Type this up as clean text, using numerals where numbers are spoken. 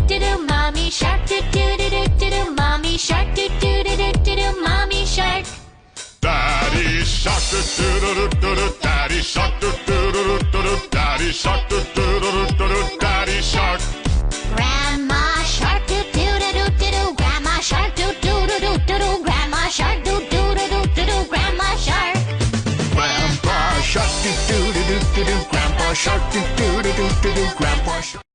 do do. Mommy shark do do do do do do. Mommy shark do do do do do do. Mommy shark. Daddy shark do do do do do. Daddy shark do do do do do. Daddy shark do do do do do. Daddy shark. Grandma shark do do do do do do. Grandma shark do do do do do do. Grandma shark do do do do do do. Grandma shark. Grandpa shark do do do do do do. Grandpa shark do do do do do do.